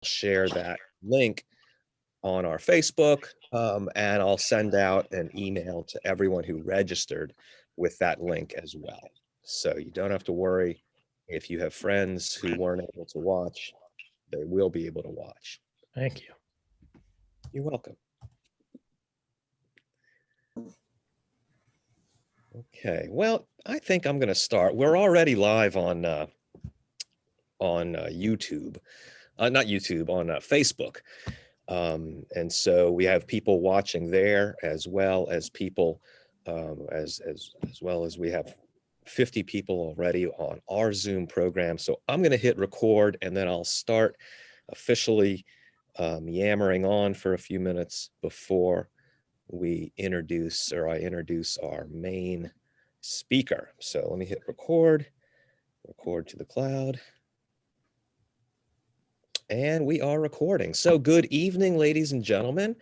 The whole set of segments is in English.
share that link on our Facebook, and I'll send out an email to everyone who registered with that link as well. So you don't have to worry if you have friends who weren't able to watch, they will be able to watch. Thank you. You're welcome. Okay, well, I think I'm going to start. We're already live on YouTube, not YouTube, on Facebook. And so we have people watching there as well as people, as well as we have 50 people already on our Zoom program. So I'm going to hit record and then I'll start officially yammering on for a few minutes before I introduce our main speaker. So let me hit record to the cloud. And we are recording. So good evening, ladies and gentlemen.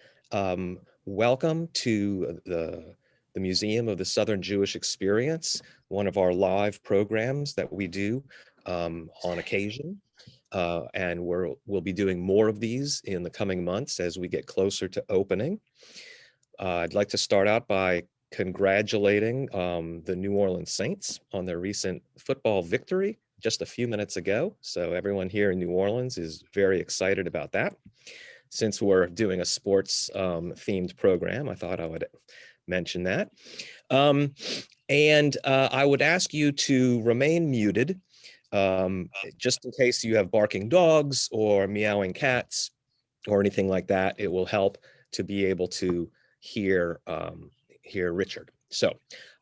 Welcome to the Museum of the Southern Jewish Experience, one of our live programs that we do on occasion. And we'll be doing more of these in the coming months as we get closer to opening. I'd like to start out by congratulating the New Orleans Saints on their recent football victory just a few minutes ago. So everyone here in New Orleans is very excited about that. Since we're doing a sports themed program, I thought I would mention that. And I would ask you to remain muted just in case you have barking dogs or meowing cats or anything like that. It will help to be able to hear Richard. So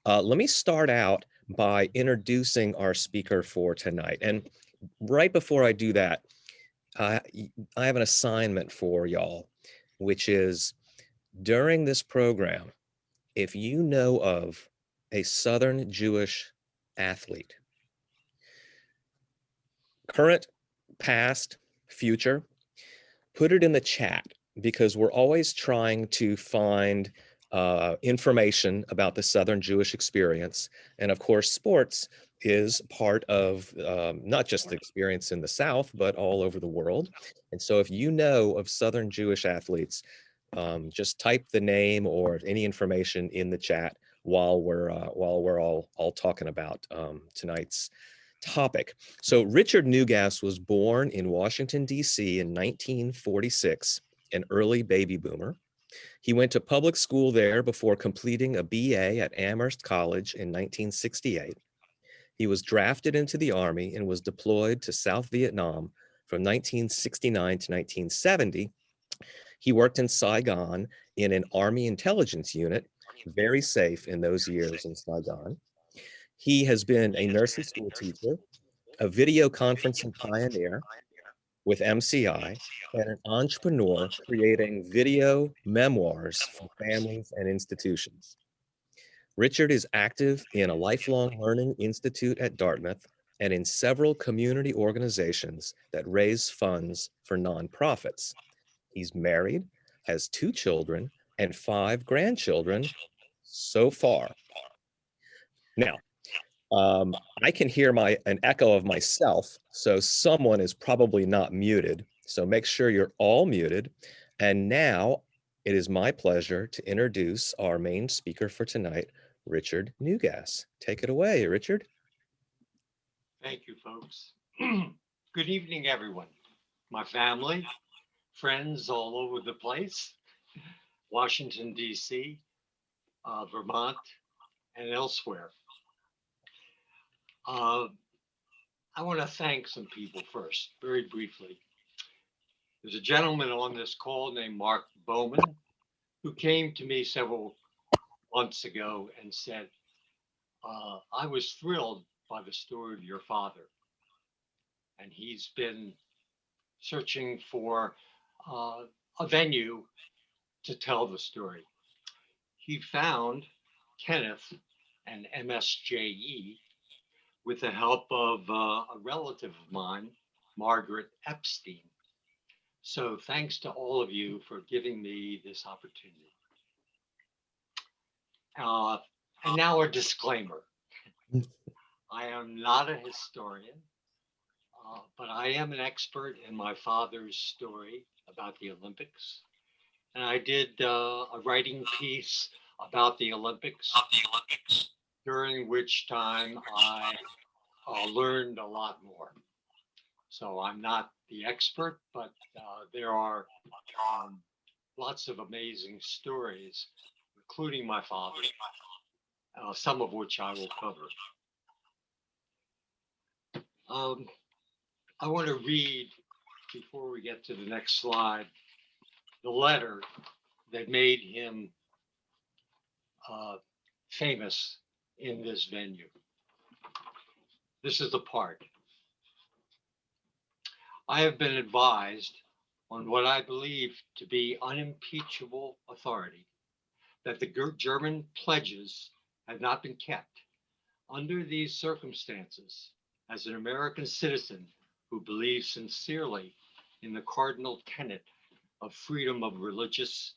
let me start out by introducing our speaker for tonight. And right before I do that, I have an assignment for y'all, which is during this program, if you know of a Southern Jewish athlete, current, past, future, put it in the chat, because we're always trying to find information about the Southern Jewish experience. And of course, sports is part of not just the experience in the South, but all over the world. And so if you know of Southern Jewish athletes, just type the name or any information in the chat while we're all talking about tonight's topic. So Richard Neugass was born in Washington, D.C. in 1946, an early baby boomer. He went to public school there before completing a BA at Amherst College in 1968. He was drafted into the Army and was deployed to South Vietnam from 1969 to 1970. He worked in Saigon in an Army intelligence unit, very safe in those years in Saigon. He has been a nursing school teacher, a video conferencing pioneer with MCI, and an entrepreneur creating video memoirs for families and institutions. Richard is active in a lifelong learning institute at Dartmouth and in several community organizations that raise funds for nonprofits. He's married, has 2 children, and 5 grandchildren so far. Now, I can hear an echo of myself, so someone is probably not muted. So make sure you're all muted. And now it is my pleasure to introduce our main speaker for tonight, Richard Neugass. Take it away, Richard. Thank you, folks. Good evening, everyone. My family, friends all over the place, Washington, D.C., Vermont, and elsewhere. I want to thank some people first, very briefly. There's a gentleman on this call named Mark Bowman who came to me several months ago and said, I was thrilled by the story of your father. And he's been searching for a venue to tell the story. He found Kenneth and MSJE with the help of a relative of mine, Margaret Epstein. So thanks to all of you for giving me this opportunity. And now a disclaimer. I am not a historian. but I am an expert in my father's story about the Olympics. And I did a writing piece about the Olympics, during which time I learned a lot more. So I'm not the expert, but there are um, lots of amazing stories, including my father, some of which I will cover. Um, I want to read, before we get to the next slide, the letter that made him uh, famous in this venue. This is the part. I have been advised on what I believe to be unimpeachable authority that the German pledges have not been kept. Under these circumstances, as an American citizen who believes sincerely in the cardinal tenet of freedom of religious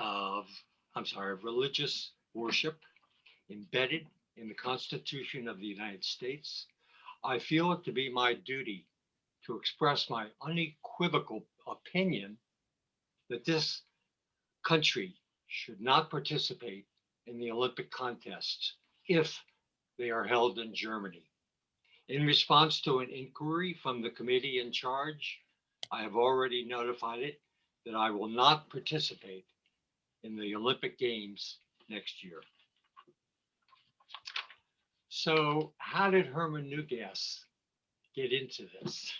of of religious worship embedded in the Constitution of the United States, I feel it to be my duty to express my unequivocal opinion that this country should not participate in the Olympic contests if they are held in Germany. In response to an inquiry from the committee in charge, I have already notified it that I will not participate in the Olympic Games next year. So, how did Herman Neugass get into this?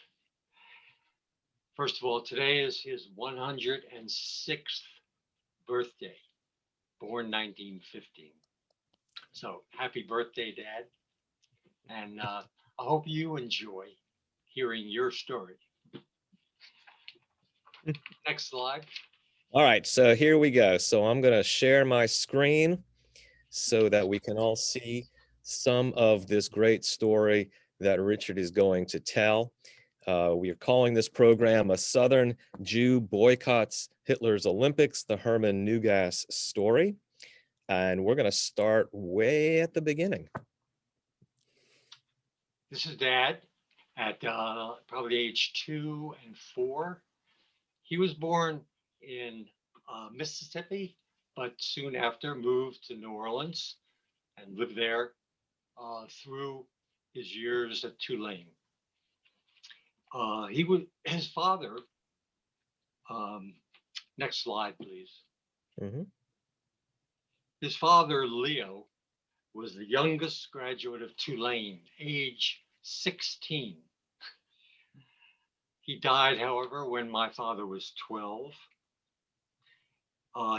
First of all, today is his 106th birthday, born 1915. So, happy birthday, Dad. And I hope you enjoy hearing your story. Next slide. All right, so here we go. So I'm going to share my screen so that we can all see some of this great story that Richard is going to tell. We are calling this program A Southern Jew Boycotts Hitler's Olympics, the Herman Neugass story. And we're going to start way at the beginning. This is Dad at probably age 2 and 4. He was born in Mississippi, but soon after moved to New Orleans and lived there through his years at Tulane. His father. Next slide, please. Mm-hmm. His father, Leo, was the youngest graduate of Tulane, age 16. He died, however, when my father was 12.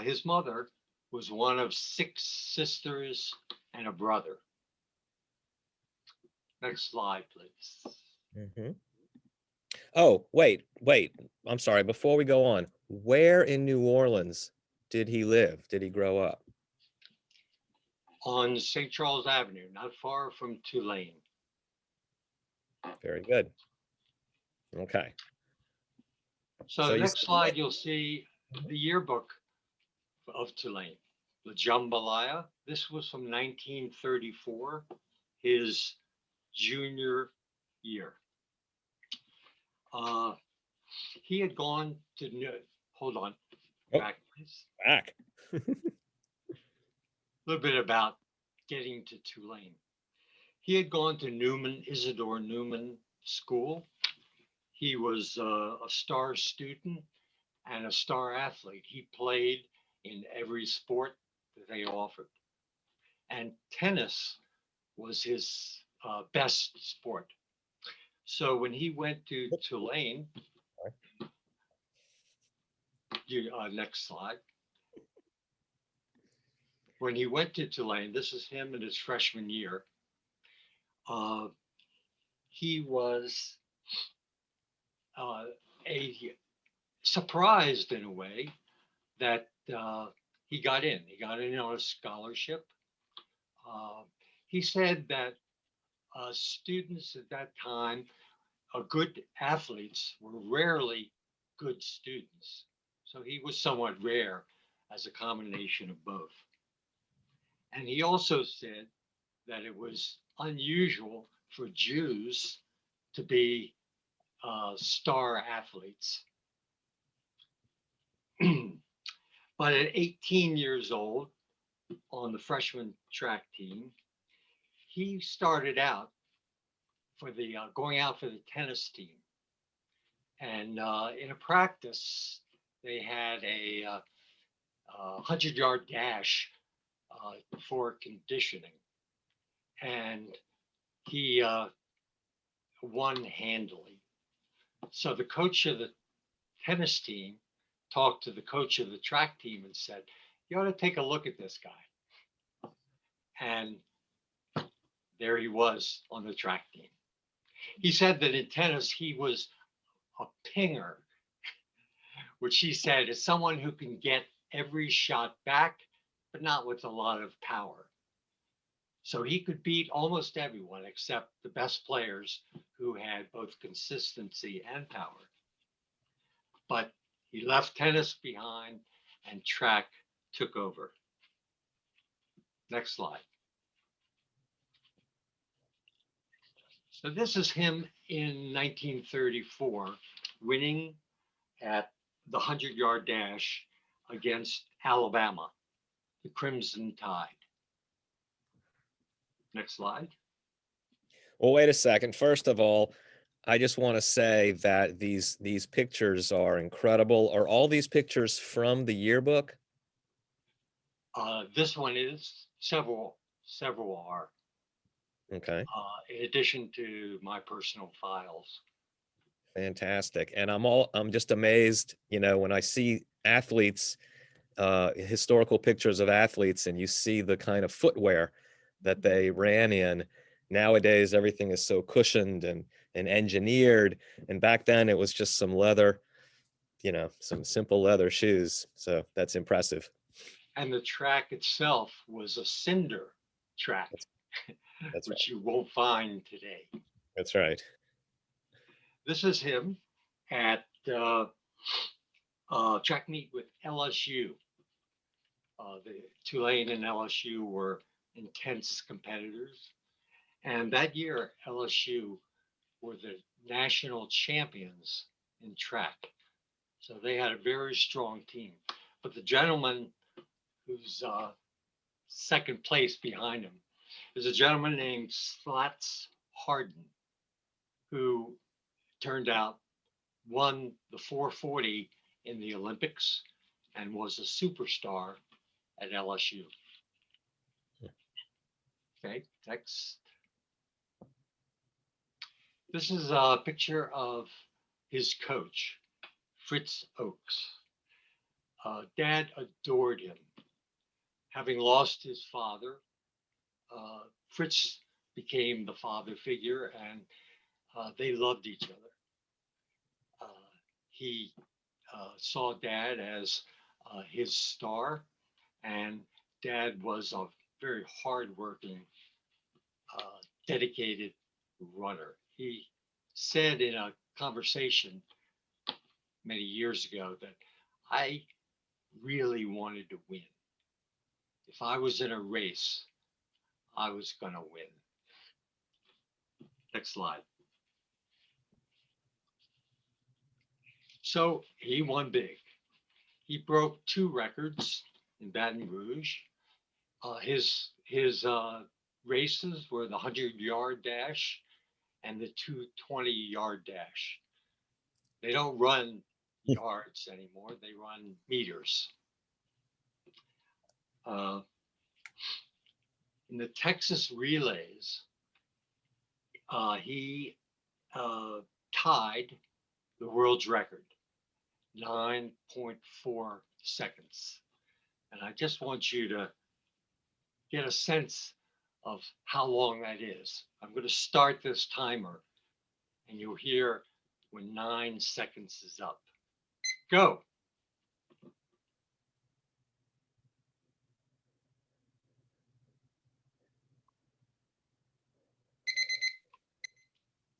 His mother was one of 6 sisters and a brother. Next slide, please. Mm-hmm. Oh, wait. I'm sorry. Before we go on, where in New Orleans did he live? Did he grow up? On St. Charles Avenue, not far from Tulane. Very good. Okay. So next slide, you'll see the yearbook of Tulane, the Jambalaya. This was from 1934, his junior year. He had gone to hold on, back please. Back. A little bit about getting to Tulane. He had gone to Isidore Newman School. He was a star student and a star athlete. He played in every sport that they offered. And tennis was his best sport. So when he went to Tulane, next slide. When he went to Tulane, this is him in his freshman year. He was surprised in a way that he got in. He got in on a scholarship. He said that students at that time, good athletes, were rarely good students. So he was somewhat rare as a combination of both. And he also said that it was unusual for Jews to be star athletes. But at 18 years old, on the freshman track team, he started out for the going out for the tennis team. And in a practice, they had a 100-yard dash for conditioning. And he won handily. So the coach of the tennis team talked to the coach of the track team and said, "You ought to take a look at this guy." And there he was on the track team. He said that in tennis, he was a pinger, which he said is someone who can get every shot back, but not with a lot of power. So he could beat almost everyone except the best players who had both consistency and power. But he left tennis behind and track took over. Next slide. So this is him in 1934 winning at the 100-yard dash against Alabama, the Crimson Tide. Next slide. Well, wait a second. First of all, I just want to say that these pictures are incredible. Are all these pictures from the yearbook? This one is, several are. Okay. In addition to my personal files. Fantastic. And I'm just amazed, when I see athletes, historical pictures of athletes, and you see the kind of footwear that they ran in. Nowadays, everything is so cushioned and engineered. And back then it was just some leather, some simple leather shoes. So that's impressive. And the track itself was a cinder track, That's which right. you won't find today. That's right. This is him at track meet with LSU. The Tulane and LSU were intense competitors. And that year, LSU were the national champions in track. So they had a very strong team. But the gentleman who's second place behind him is a gentleman named Slats Harden, who turned out won the 440 in the Olympics and was a superstar at LSU. Okay, next. This is a picture of his coach, Fritz Oakes. Dad adored him. Having lost his father, Fritz became the father figure, and they loved each other. He saw Dad as his star, and Dad was a very hardworking, dedicated runner. He said in a conversation many years ago that I really wanted to win. If I was in a race, I was going to win. Next slide. So he won big. He broke 2 records in Baton Rouge. His races were the 100-yard dash and the 220-yard dash. They don't run yards anymore. They run meters. In the Texas relays, he tied the world's record, 9.4 seconds. And I just want you to get a sense of how long that is. I'm going to start this timer, and you'll hear when 9 seconds is up. Go.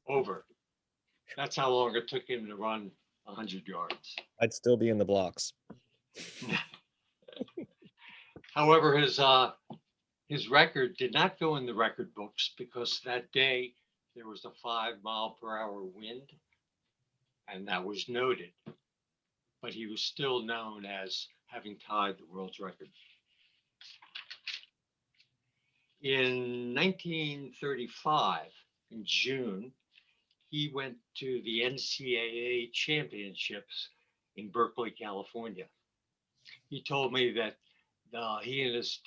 Over. That's how long it took him to run 100 yards. I'd still be in the blocks. However, his His record did not go in the record books because that day there was a 5-mile-per-hour wind, and that was noted. But he was still known as having tied the world's record. In 1935, in June, he went to the NCAA championships in Berkeley, California. He told me that he and his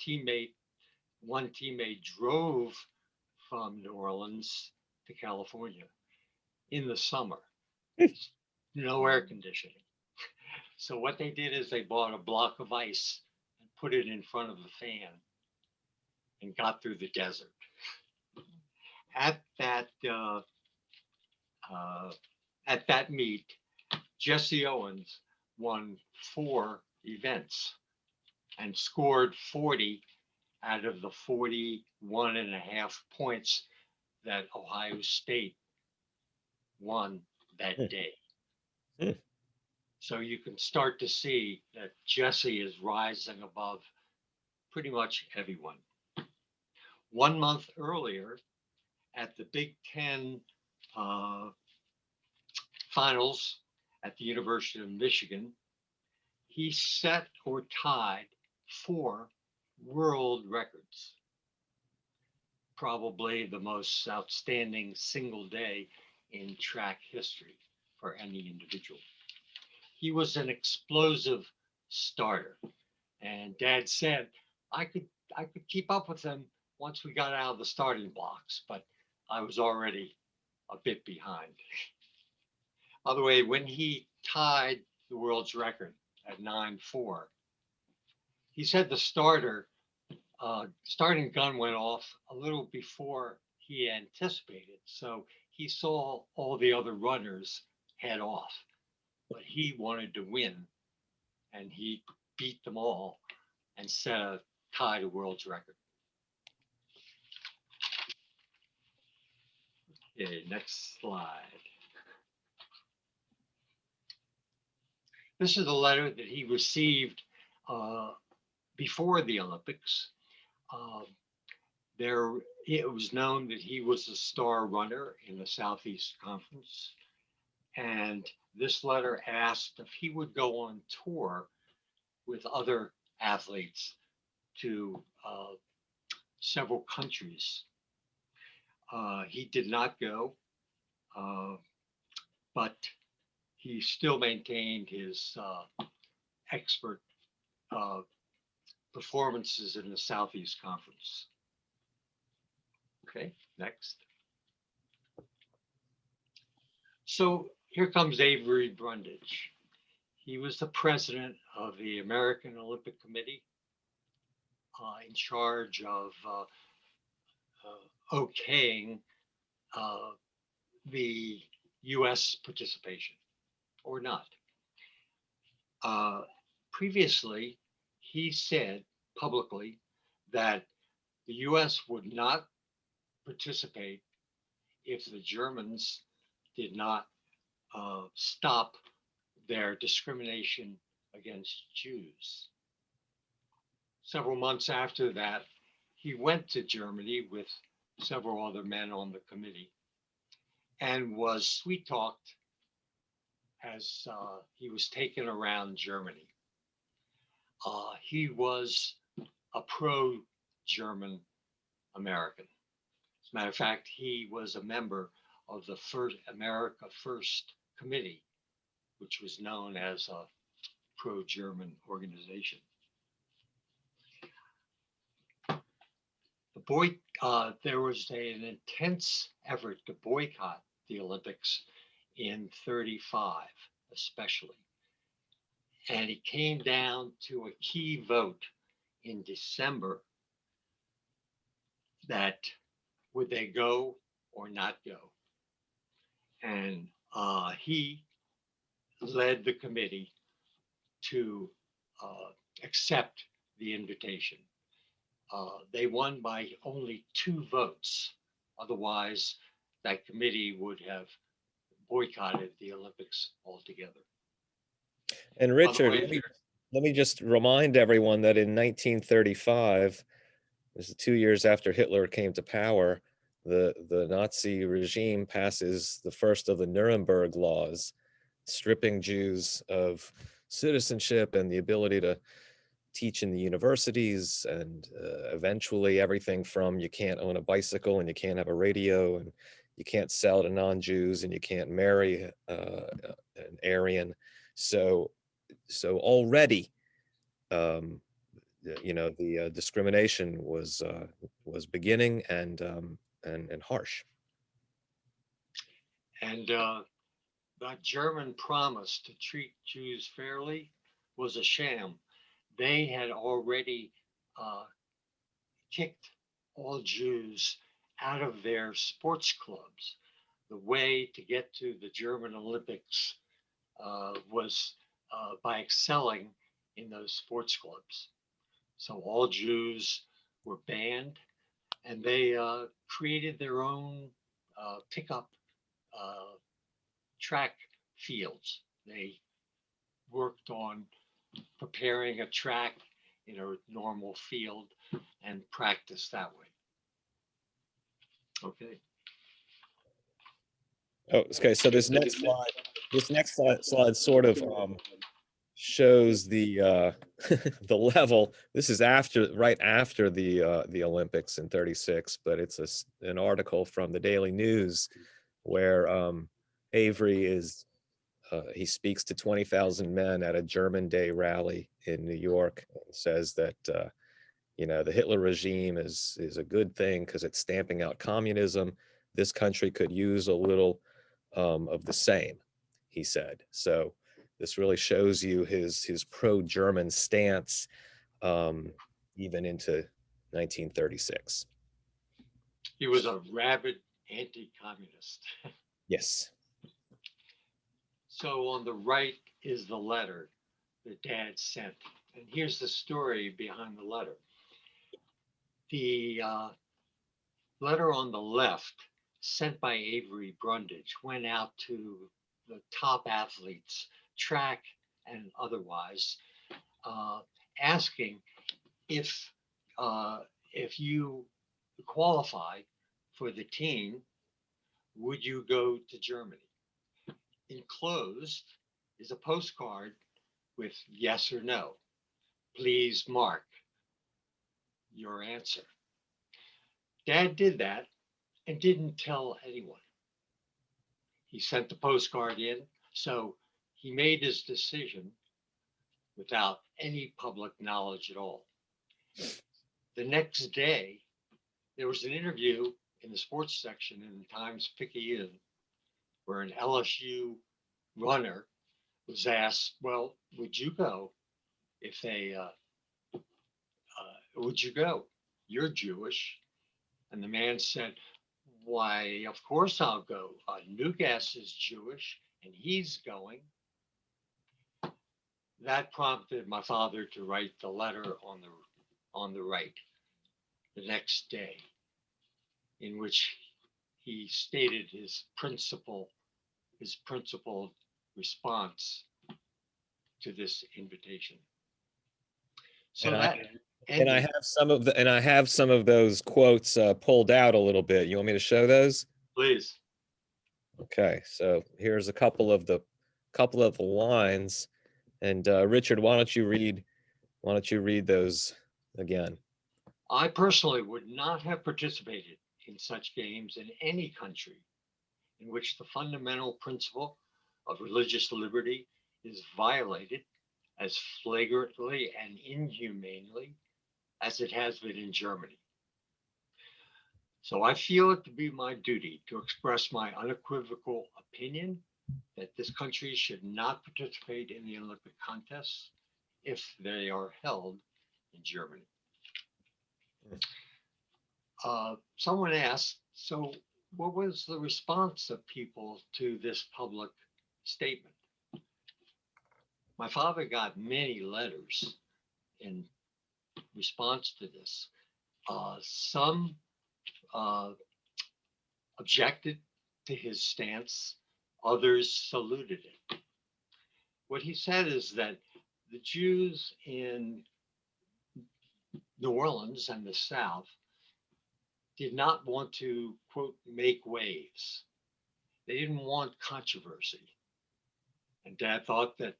one teammate drove from New Orleans to California in the summer. No air conditioning. So what they did is they bought a block of ice and put it in front of the fan and got through the desert. At that meet, Jesse Owens won 4 events and scored 40 out of the 41.5 points that Ohio State won that day. So you can start to see that Jesse is rising above pretty much everyone. 1 month earlier, at the Big Ten finals at the University of Michigan, he set or tied 4 world records. Probably the most outstanding single day in track history for any individual. He was an explosive starter, and Dad said I could keep up with him once we got out of the starting blocks, but I was already a bit behind. By the way, when he tied the world's record at 9.4, he said the starting gun went off a little before he anticipated. So he saw all the other runners head off, but he wanted to win, and he beat them all and tied a world's record. Okay, next slide. This is a letter that he received before the Olympics. It was known that he was a star runner in the Southeast Conference, and this letter asked if he would go on tour with other athletes to several countries. He did not go, but he still maintained his expert performances in the Southeast Conference. Okay, next. So here comes Avery Brundage. He was the president of the American Olympic Committee, in charge of okaying the US participation or not. Previously, he said publicly that the US would not participate if the Germans did not stop their discrimination against Jews. Several months after that, he went to Germany with several other men on the committee and was sweet-talked as he was taken around Germany. He was a pro-German American. As a matter of fact, he was a member of the America First Committee, which was known as a pro-German organization. There was an intense effort to boycott the Olympics in 35, especially. And it came down to a key vote in December that would they go or not go. And he led the committee to accept the invitation. They won by only 2 votes. Otherwise, that committee would have boycotted the Olympics altogether. And Richard, let me just remind everyone that in 1935, This is 2 years after Hitler came to power. The Nazi regime passes the first of the Nuremberg laws, stripping Jews of citizenship and the ability to teach in the universities, and eventually everything from you can't own a bicycle and you can't have a radio and you can't sell to non-Jews and you can't marry an Aryan. So already, the discrimination was beginning, and harsh. And that German promise to treat Jews fairly was a sham. They had already uh, kicked all Jews out of their sports clubs. The way to get to the German Olympics was by excelling in those sports clubs. So all Jews were banned, and they created their own pickup uh, track fields. They worked on preparing a track in a normal field and practiced that way. Okay. Oh, okay. So this next slide sort of shows the the level. This is right after the Olympics in '36, but it's an article from the Daily News where Avery he speaks to 20,000 men at a German Day rally in New York, and says that the Hitler regime is a good thing because it's stamping out communism. This country could use a little of the same, he said. So this really shows you his pro-German stance, even into 1936. He was a rabid anti-communist. Yes. So on the right is the letter that Dad sent. And here's the story behind the letter. The letter on the left, sent by Avery Brundage, went out to the top athletes, track and otherwise, asking if if you qualify for the team, would you go to Germany? Enclosed is a postcard with yes or no. Please mark your answer. Dad did that and didn't tell anyone. He sent the postcard in, so he made his decision without any public knowledge at all. The next day, there was an interview in the sports section in the Times-Picayune where an LSU runner was asked, well, would you go if they, would you go? You're Jewish. And the man said, why, of course I'll go. Neugass is Jewish and he's going. That prompted my father to write the letter on the right the next day, in which he stated his principled response to this invitation. So And that I ended. have some of those quotes pulled out a little bit. You want me to show those? Please. Okay, so here's a couple of the lines, and Richard, why don't you read those again? I personally would not have participated in such games in any country in which the fundamental principle of religious liberty is violated as flagrantly and inhumanely as it has been in Germany. So I feel it to be my duty to express my unequivocal opinion that this country should not participate in the Olympic contests if they are held in Germany. Someone asked, so what was the response of people to this public statement? My father got many letters in response to this. Some objected to his stance, others saluted it. What he said is that the Jews in New Orleans and the South did not want to, quote, make waves. They didn't want controversy. And Dad thought that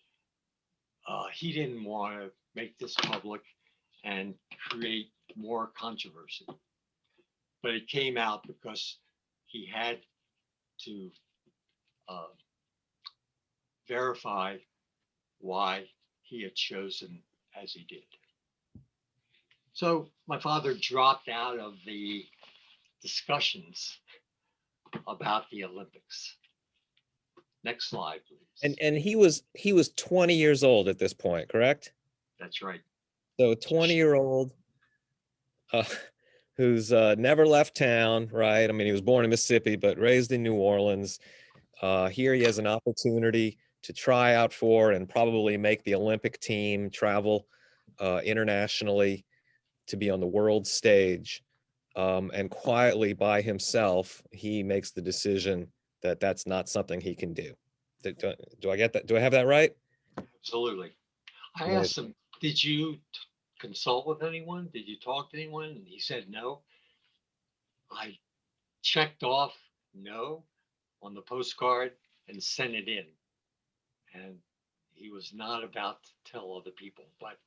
he didn't want to make this public and create more controversy. But it came out because he had to uh, verify why he had chosen as he did. So my father dropped out of the discussions about the Olympics. Next slide, please. And he was 20 years old at this point, correct? That's right. So a 20-year-old uh, who's never left town, right? I mean, he was born in Mississippi, but raised in New Orleans. Here he has an opportunity to try out for and probably make the Olympic team, travel internationally to be on the world stage. And quietly by himself, he makes the decision that that's not something he can do. Do I get that? Do I have that right? Absolutely. I asked him, did you consult with anyone? Did you talk to anyone? And he said no. I checked off no on the postcard and sent it in. And he was not about to tell other people, but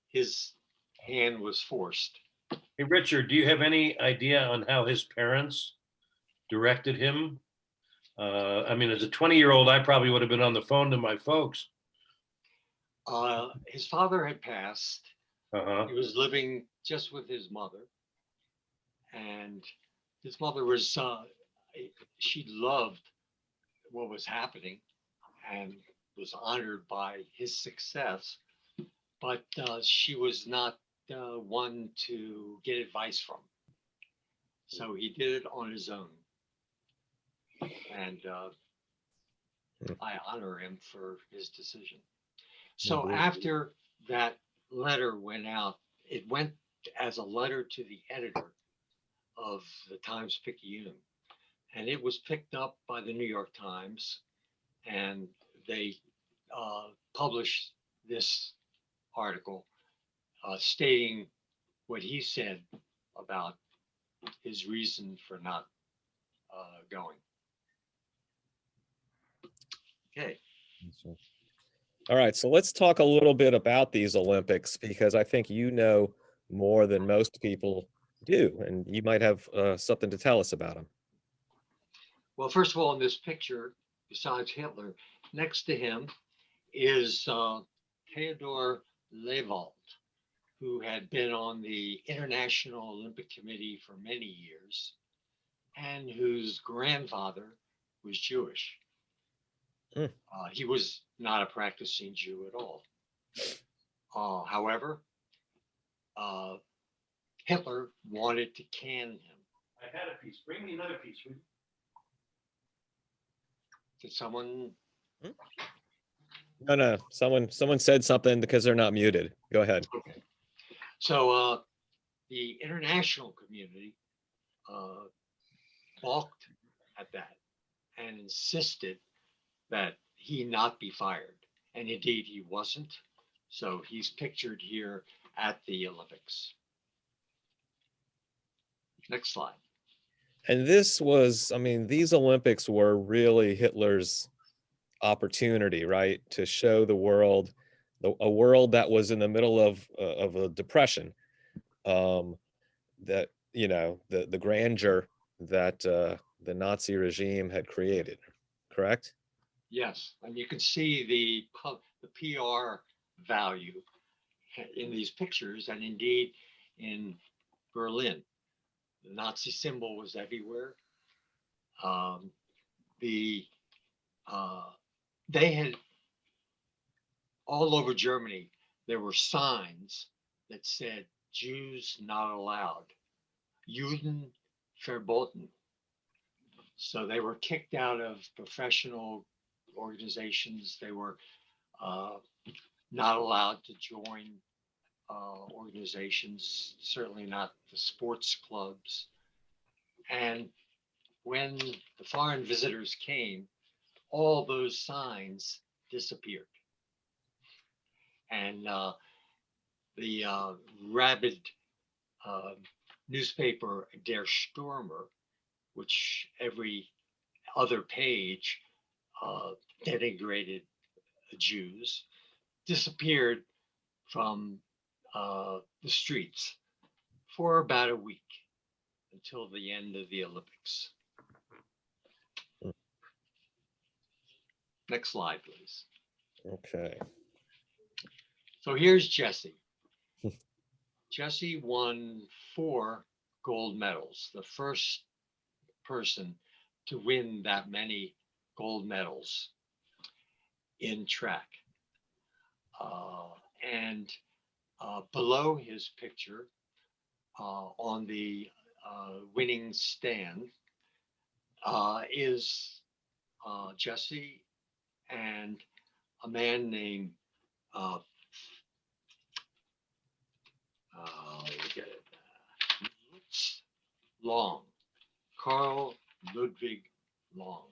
his hand was forced. Hey, Richard, do you have any idea on how his parents directed him? I mean, as a 20-year-old, I probably would have been on the phone to my folks. His father had passed. Uh-huh. He was living just with his mother. And his mother was, she loved what was happening and was honored by his success. But she was not one to get advice from. So he did it on his own. And I honor him for his decision. So after that letter went out, it went as a letter to the editor of the Times-Picayune. And it was picked up by the New York Times, and they published this article stating what he said about his reason for not going. Okay. All right, so let's talk a little bit about these Olympics, because I think you know more than most people do, and you might have something to tell us about them. Well, first of all, in this picture, besides Hitler, next to him is Theodore Lewald, who had been on the International Olympic Committee for many years and whose grandfather was Jewish. He was not a practicing Jew at all. However, Hitler wanted to can him. I had a piece. Bring me another piece. Did someone? No. Someone said something because they're not muted. Go ahead. Okay. So the international community balked at that and insisted that he not be fired. And indeed, he wasn't. So he's pictured here at the Olympics. Next slide. And this was, I mean, these Olympics were really Hitler's opportunity, right, to show the world, a world that was in the middle of a depression, that, you know, the grandeur that the Nazi regime had created, correct? Yes, and you can see the PR value in these pictures, and indeed in Berlin. The Nazi symbol was everywhere. They had all over Germany, there were signs that said Jews not allowed, Juden verboten. So they were kicked out of professional organizations. They were not allowed to join organizations, certainly not the sports clubs. And when the foreign visitors came, all those signs disappeared. And the rabid newspaper Der Stürmer, which every other page denigrated Jews, disappeared from the streets for about a week until the end of the Olympics. Next slide, please. Okay. So here's Jesse. Jesse won 4 gold medals, the first person to win that many gold medals in track. And below his picture on the winning stand is Jesse and a man named Long, Carl Ludwig Long.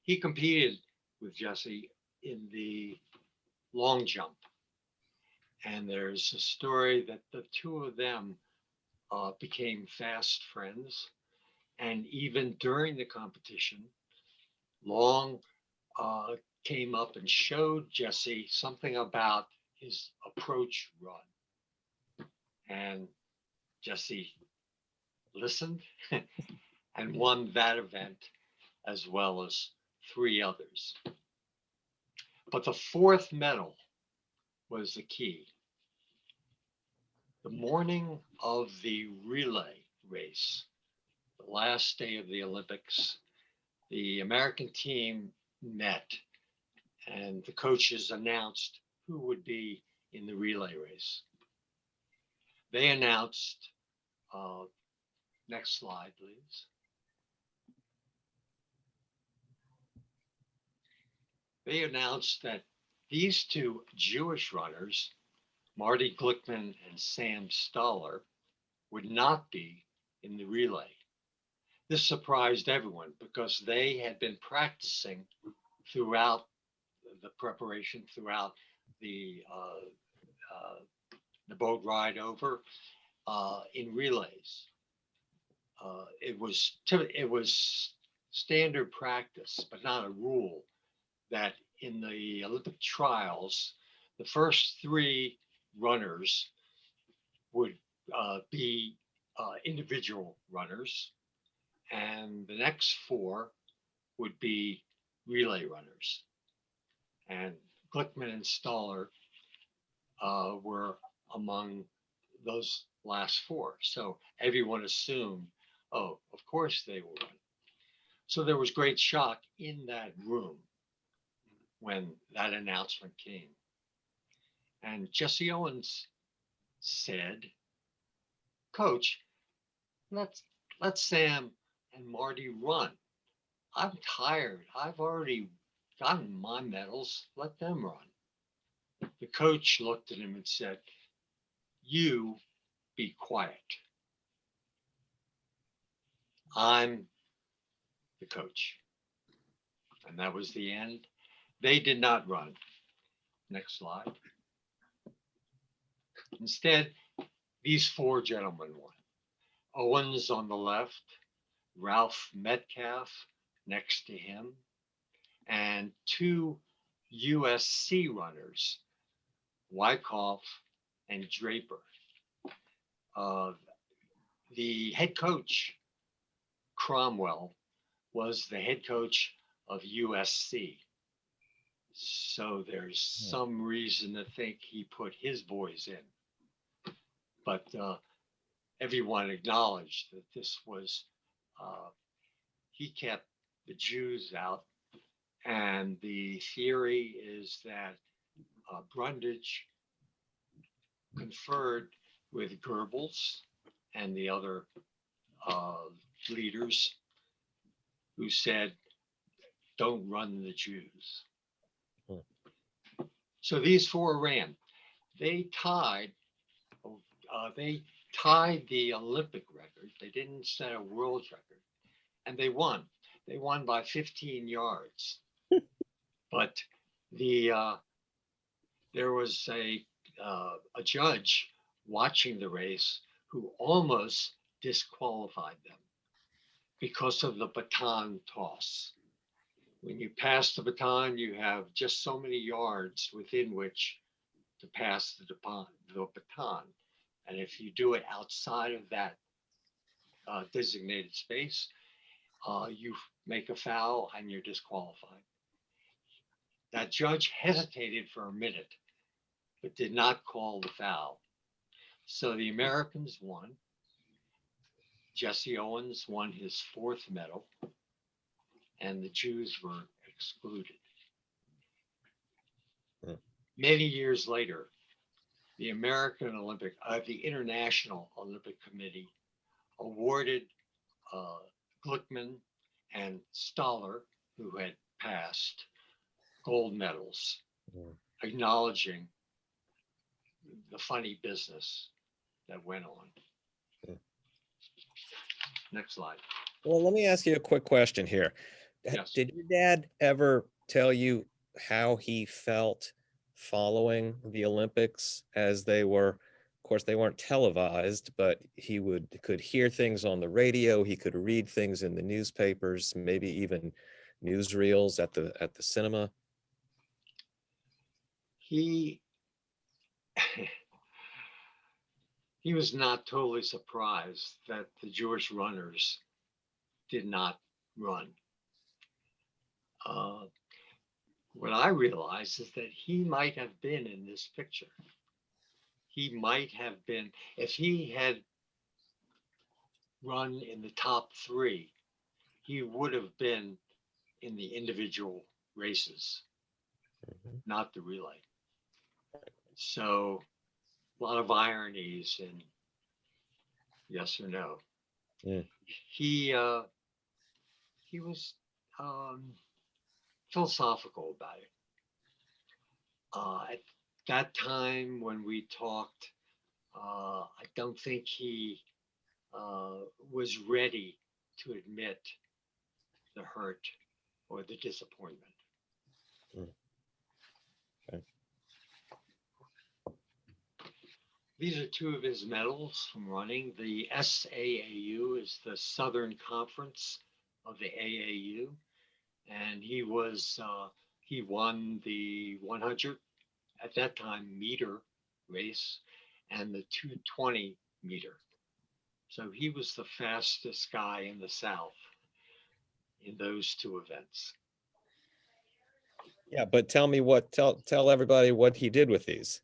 He competed with Jesse in the long jump. And there's a story that the two of them became fast friends. And even during the competition, Long came up and showed Jesse something about his approach run. And Jesse listened and won that event as well as 3 others. But the 4th medal was the key. The morning of the relay race, the last day of the Olympics, the American team met and the coaches announced who would be in the relay race. They announced, next slide, please. They announced that these 2 Jewish runners, Marty Glickman and Sam Stoller, would not be in the relay. This surprised everyone because they had been practicing throughout the preparation, throughout the boat ride over in relays. It was standard practice, but not a rule, that in the Olympic trials, the first 3 runners would be individual runners, and the next 4 would be relay runners. And Glickman and Stoller were among those last 4. So everyone assumed, oh, of course they will run. So there was great shock in that room when that announcement came. And Jesse Owens said, Coach, let Sam and Marty run. I'm tired. I've already gotten my medals. Let them run. The coach looked at him and said, you be quiet. I'm the coach. And that was the end. They did not run. Next slide. Instead, these 4 gentlemen won. Owens on the left, Ralph Metcalf next to him, and 2 USC runners, Wyckoff and Draper. The head coach, Cromwell, was the head coach of USC. So there's some reason to think he put his boys in. But everyone acknowledged that this was, he kept the Jews out. And the theory is that Brundage conferred with Goebbels and the other leaders who said, don't run the Jews. So these 4 ran. They tied the Olympic record. They didn't set a world record, and they won. They won by 15 yards. But there was a judge watching the race who who almost disqualified them because of the baton toss. When you pass the baton, you have just so many yards within which to pass the baton. And if you do it outside of that designated space, you make a foul and you're disqualified. That judge hesitated for a minute, but did not call the foul. So the Americans won. Jesse Owens won his 4th medal, and the Jews were excluded. Many years later, the the International Olympic Committee awarded Glickman and Stoller, who had passed, gold medals, acknowledging the funny business that went on. Next slide. Well, let me ask you a quick question here. Yes. Did your dad ever tell you how he felt following the Olympics as they were? Of course, they weren't televised, but he could hear things on the radio. He could read things in the newspapers, maybe even newsreels at the cinema. He he was not totally surprised that the Jewish runners did not run. What I realized is that he might have been in this picture. He might have been, if he had run in the top 3, he would have been in the individual races, not the relay. So a lot of ironies in yes or no. Yeah. He was philosophical about it. At that time when we talked, I don't think he was ready to admit the hurt or the disappointment. Okay. These are 2 of his medals from running. The SAAU is the Southern Conference of the AAU, and he won the 100 at that time meter race and the 220 meter. So he was the fastest guy in the South in those 2 events. Yeah, but tell everybody what he did with these.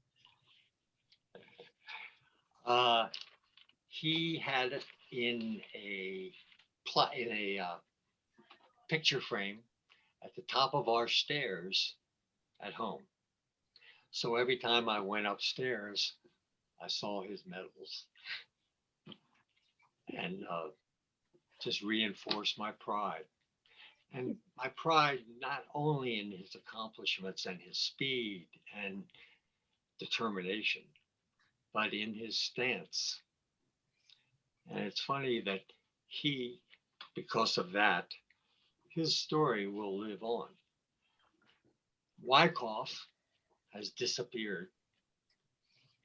He had it in a picture frame at the top of our stairs at home. So every time I went upstairs, I saw his medals, and just reinforced my pride. And my pride not only in his accomplishments and his speed and determination, but in his stance. And it's funny that because of that, his story will live on. Wyckoff has disappeared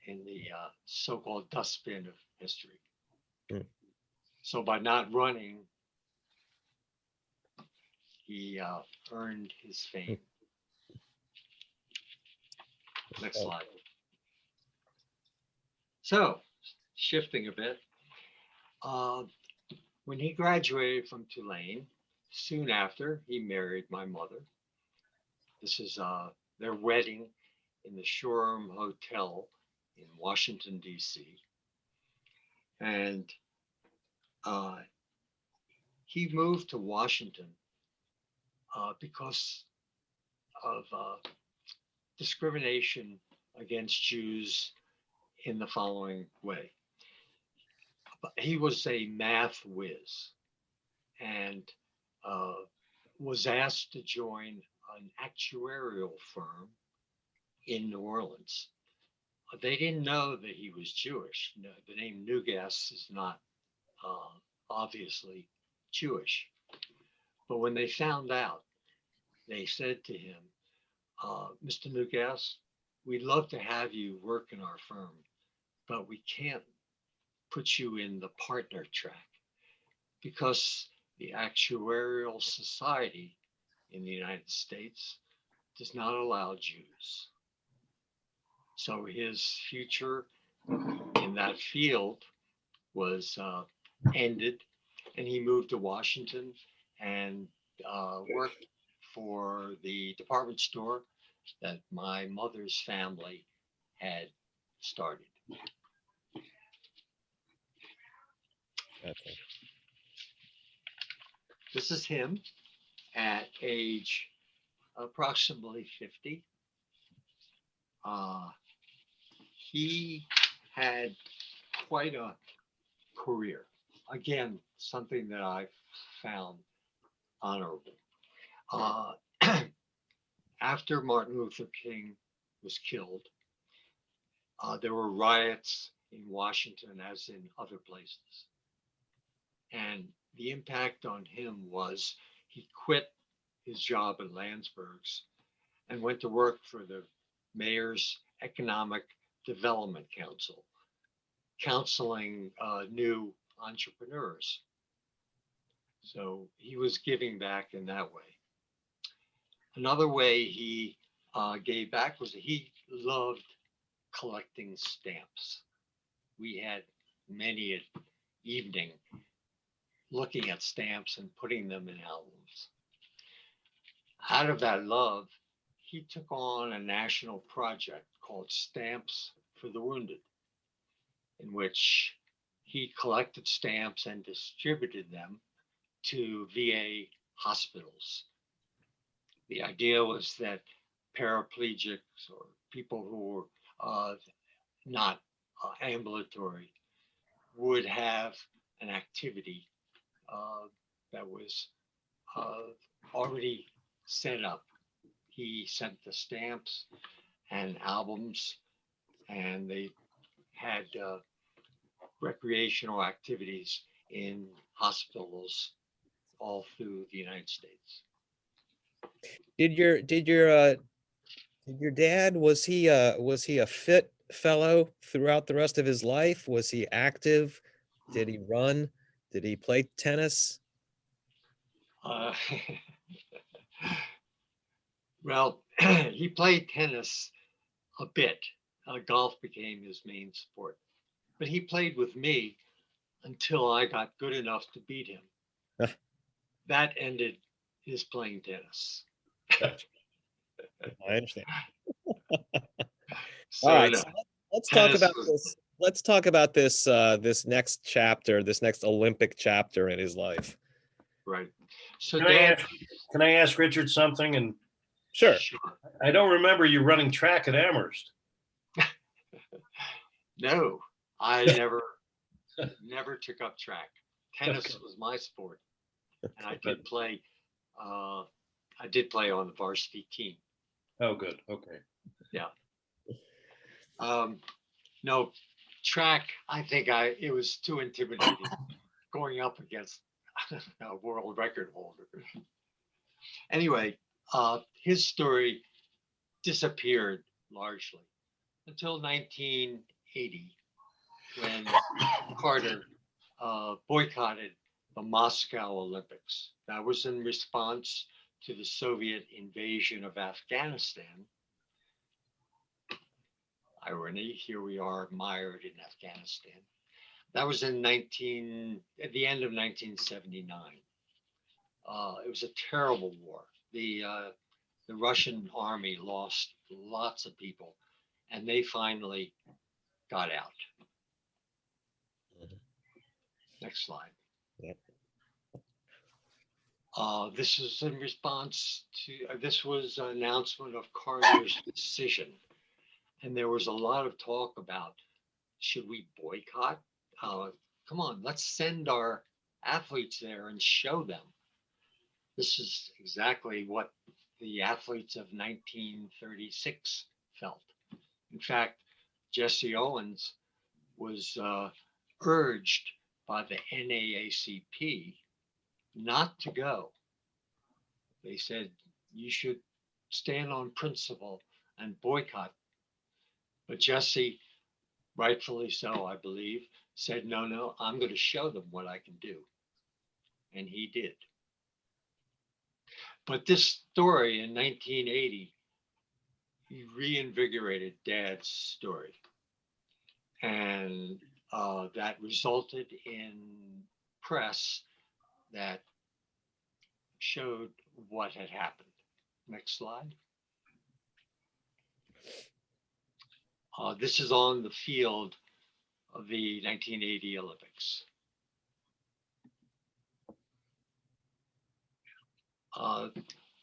in the so-called dustbin of history. So by not running, he earned his fame. Next slide. So, shifting a bit, when he graduated from Tulane, soon after, he married my mother. This is their wedding in the Shoreham Hotel in Washington, D.C. And he moved to Washington because of discrimination against Jews in the following way. He was a math whiz and was asked to join an actuarial firm in New Orleans. They didn't know that he was Jewish. No, the name Neugass is not obviously Jewish. But when they found out, they said to him, Mr. Neugass, we'd love to have you work in our firm, but we can't puts you in the partner track because the Actuarial Society in the United States does not allow Jews. So his future in that field was ended, and he moved to Washington and worked for the department store that my mother's family had started. Okay. This is him at age approximately 50. He had quite a career. Again, something that I found honorable. After Martin Luther King was killed, there were riots in Washington as in other places. And the impact on him was he quit his job at Landsberg's and went to work for the Mayor's Economic Development Council, counseling new entrepreneurs. So he was giving back in that way. Another way he gave back was that he loved collecting stamps. We had many an evening looking at stamps and putting them in albums. Out of that love, he took on a national project called Stamps for the Wounded, in which he collected stamps and distributed them to VA hospitals. The idea was that paraplegics or people who were not ambulatory would have an activity that was already set up. He sent the stamps and albums, and they had recreational activities in hospitals all through the United States. Did your dad, was he a fit fellow throughout the rest of his life? Was he active? Did he run? Did he play tennis? Well, he played tennis a bit. Golf became his main sport, but he played with me until I got good enough to beat him. That ended his playing tennis. I understand. So, All right, so let's talk tennis about was- this. Let's talk about this this next chapter, this next Olympic chapter in his life. right. So Can I ask Richard something? And Sure. I don't remember you running track at Amherst. No, I never took up track. Tennis was my sport, and I did play. I did play on the varsity team. Oh, good. Okay. No, track. I think it was too intimidating going up against a world record holder. Anyway, his story disappeared largely until 1980, when Carter boycotted the Moscow Olympics. That was in response to the Soviet invasion of Afghanistan. Irony, here we are mired in Afghanistan. That was at the end of 1979. It was a terrible war. The Russian army lost lots of people, and they finally got out. Next slide. Yep. This is in response to, this was an announcement of Carter's decision. And there was a lot of talk about, should we boycott? Come on, let's send our athletes there and show them. This is exactly what the athletes of 1936 felt. In fact, Jesse Owens was urged by the NAACP not to go. They said, you should stand on principle and boycott. But Jesse, rightfully so, I believe, said, no, I'm going to show them what I can do. And he did. But this story in 1980 reinvigorated Dad's story. And that resulted in press that showed what had happened. Next slide. This is on the field of the 1980 Olympics.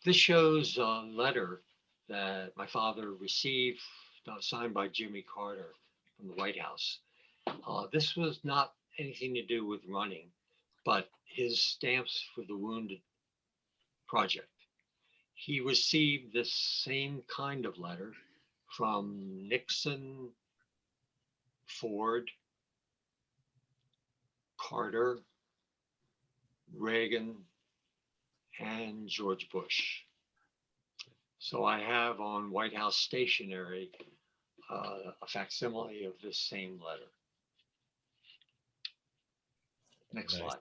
This shows a letter that my father received, signed by Jimmy Carter from the White House. This was not anything to do with running, but his Stamps for the Wounded project. He received this same kind of letter from Nixon, Ford, Carter, Reagan, and George Bush. So I have on White House stationery a facsimile of this same letter. Next slide.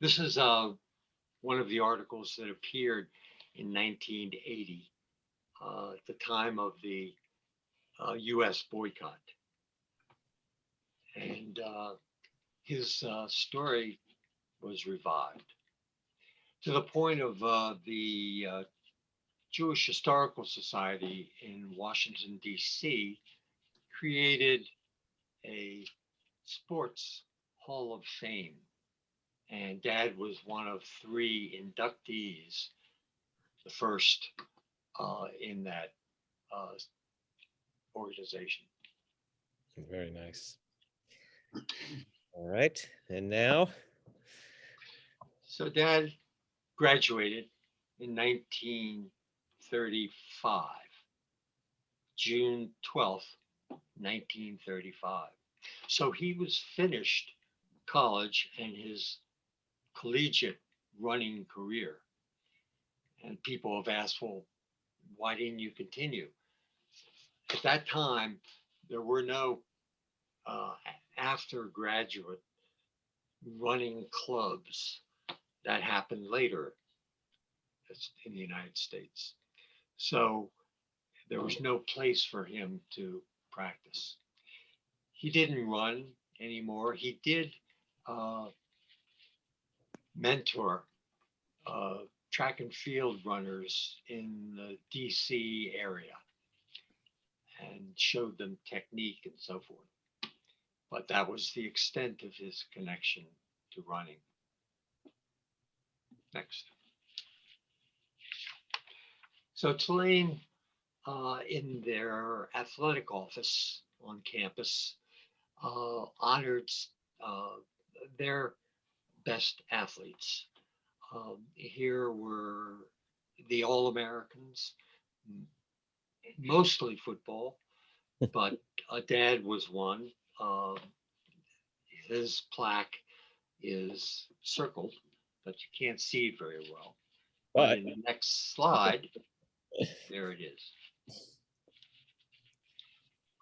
This is one of the articles that appeared in 1980 at the time of the US boycott. And his story was revived to the point of the Jewish Historical Society in Washington, D.C. created a sports hall of fame. And Dad was one of 3 inductees, the first in that organization. Very nice. All right, and now? So Dad graduated in 1935, June 12th, 1935. So he was finished college and his collegiate running career. And people have asked, well, why didn't you continue? At that time, there were no after graduate running clubs. That happened later in the United States. So there was no place for him to practice. He didn't run anymore. He did mentor track and field runners in the DC area and showed them technique and so forth. But that was the extent of his connection to running. Next. So Tulane, in their athletic office on campus, honored their best athletes. Here were the All-Americans, mostly football, but Dad was one. His plaque is circled, but you can't see it very well. But in the next slide, there it is.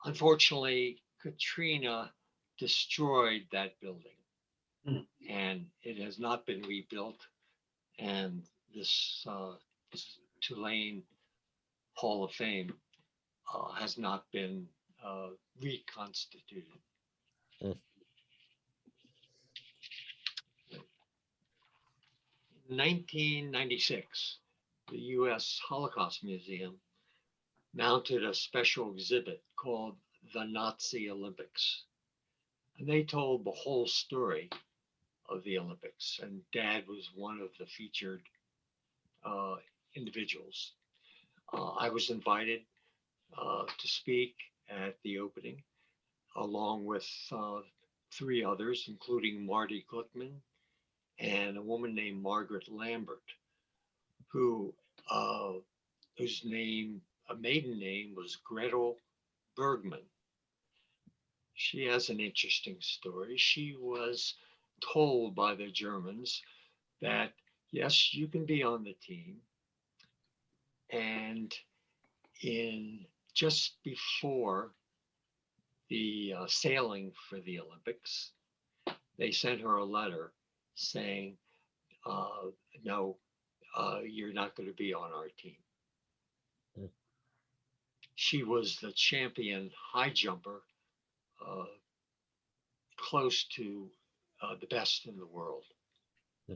Unfortunately, Katrina destroyed that building, and it has not been rebuilt. And this Tulane Hall of Fame has not been reconstituted. 1996, the U.S. Holocaust Museum mounted a special exhibit called the Nazi Olympics. And they told the whole story of the Olympics, and Dad was one of the featured individuals. I was invited to speak at the opening, along with 3 others, including Marty Glickman and a woman named Margaret Lambert, whose maiden name was Gretel Bergman. She has an interesting story. She was told by the Germans that, yes, you can be on the team. And just before the sailing for the Olympics, they sent her a letter saying, no, you're not going to be on our team. Hmm. She was the champion high jumper, close to the best in the world. Hmm.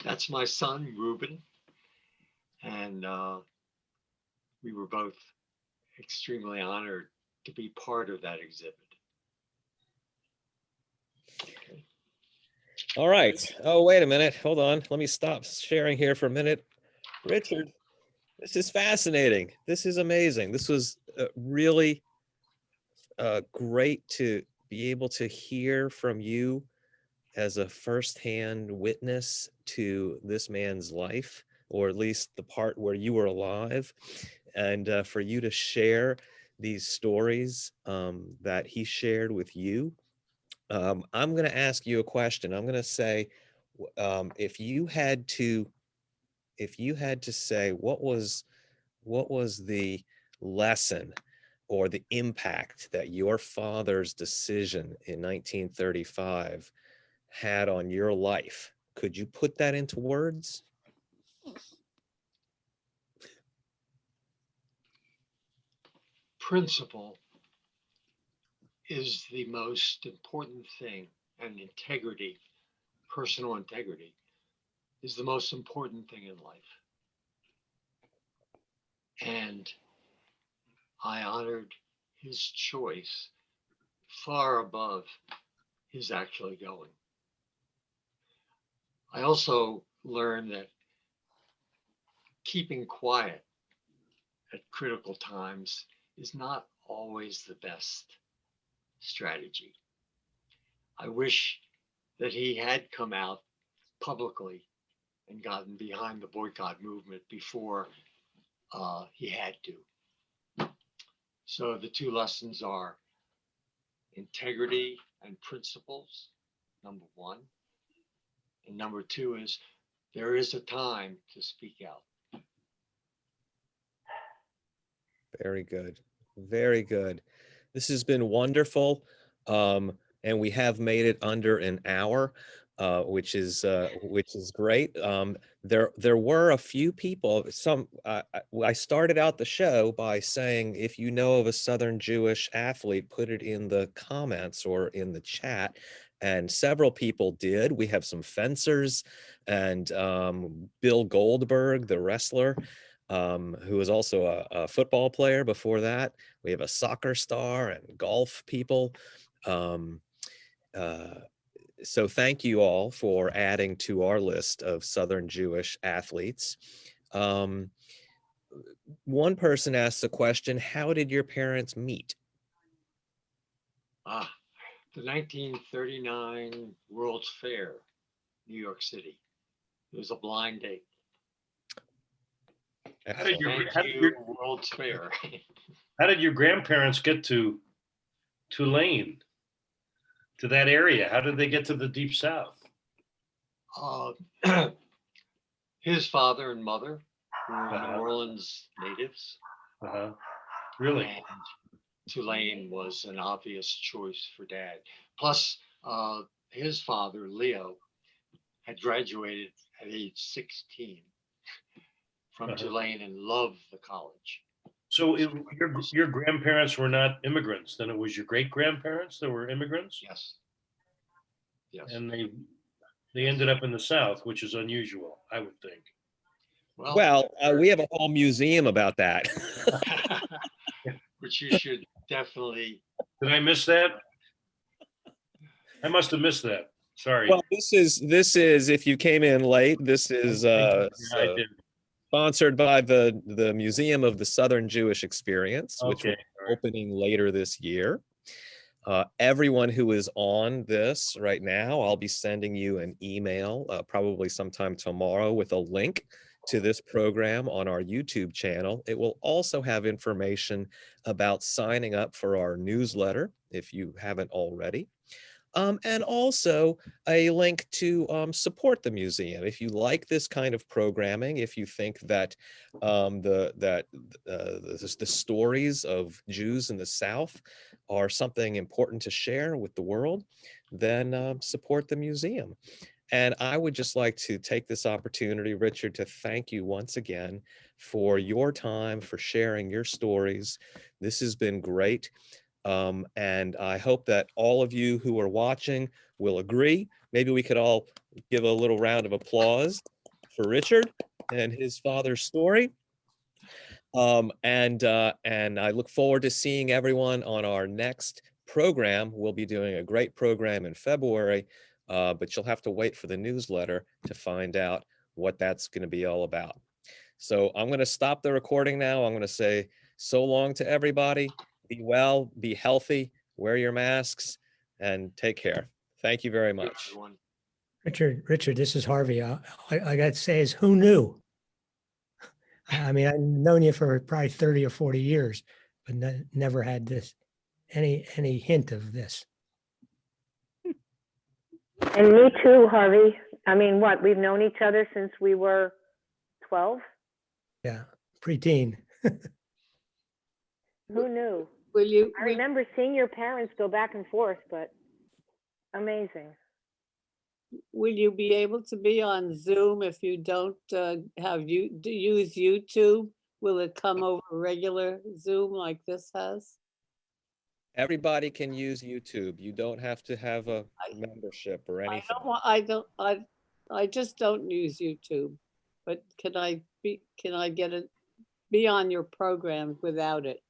That's my son, Ruben. And we were both extremely honored to be part of that exhibit. Okay. All right. Oh, wait a minute. Hold on. Let me stop sharing here for a minute. Richard, this is fascinating. This is amazing. This was really great to be able to hear from you as a firsthand witness to this man's life, or at least the part where you were alive, and for you to share these stories that he shared with you. I'm going to ask you a question. I'm going to say, if you had to say what was the lesson or the impact that your father's decision in 1935 had on your life, could you put that into words? Principle is the most important thing, and integrity, personal integrity, is the most important thing in life. And I honored his choice far above his actually going. I also learned that keeping quiet at critical times is not always the best strategy. I wish that he had come out publicly and gotten behind the boycott movement before he had to. So the two lessons are integrity and principles, number one. And number two is there is a time to speak out. Very good. Very good. This has been wonderful. And we have made it under an hour, which is great. There were a few people. I started out the show by saying, if you know of a Southern Jewish athlete, put it in the comments or in the chat. And several people did. We have some fencers and Bill Goldberg, the wrestler, who was also a football player before that. We have a soccer star and golf people. So thank you all for adding to our list of Southern Jewish athletes. One person asked the question, how did your parents meet? The 1939 World's Fair, New York City. It was a blind date. How did Thank you, World's Fair. How did your grandparents get to Tulane, to that area? How did they get to the Deep South? His father and mother were New Orleans natives. Really? And Tulane was an obvious choice for Dad. Plus, his father, Leo, had graduated at age 16 from Tulane and loved the college. So your grandparents were not immigrants, then it was your great-grandparents that were immigrants? Yes. Yes. And they ended up in the South, which is unusual, I would think. Well, we have a whole museum about that. Which you should definitely. Did I miss that? I must have missed that. Sorry. Well, this is if you came in late, this is I did. sponsored by the Museum of the Southern Jewish Experience, which will be opening later this year. Everyone who is on this right now, I'll be sending you an email probably sometime tomorrow with a link to this program on our YouTube channel. It will also have information about signing up for our newsletter if you haven't already. and also a link to support the museum. If you like this kind of programming, if you think that the stories of Jews in the South are something important to share with the world, then support the museum. And I would just like to take this opportunity, Richard, to thank you once again for your time, for sharing your stories. This has been great. And I hope that all of you who are watching will agree. Maybe we could all give a little round of applause for Richard and his father's story. And I look forward to seeing everyone on our next program. We'll be doing a great program in February, but you'll have to wait for the newsletter to find out what that's going to be all about. So I'm going to stop the recording now. I'm going to say so long to everybody. Be well, be healthy, wear your masks, and take care. Thank you very much. Everyone. Richard, this is Harvey. I got to say is who knew? I mean, I've known you for probably 30 or 40 years, but never had this, any hint of this. And me too, Harvey. I mean, what, we've known each other since we were 12? Yeah, preteen. Who knew? I remember seeing your parents go back and forth, but amazing. Will you be able to be on Zoom if you don't use YouTube? Will it come over regular Zoom like this has? Everybody can use YouTube. You don't have to have a membership or anything. I just don't use YouTube. But can I be on your program without it?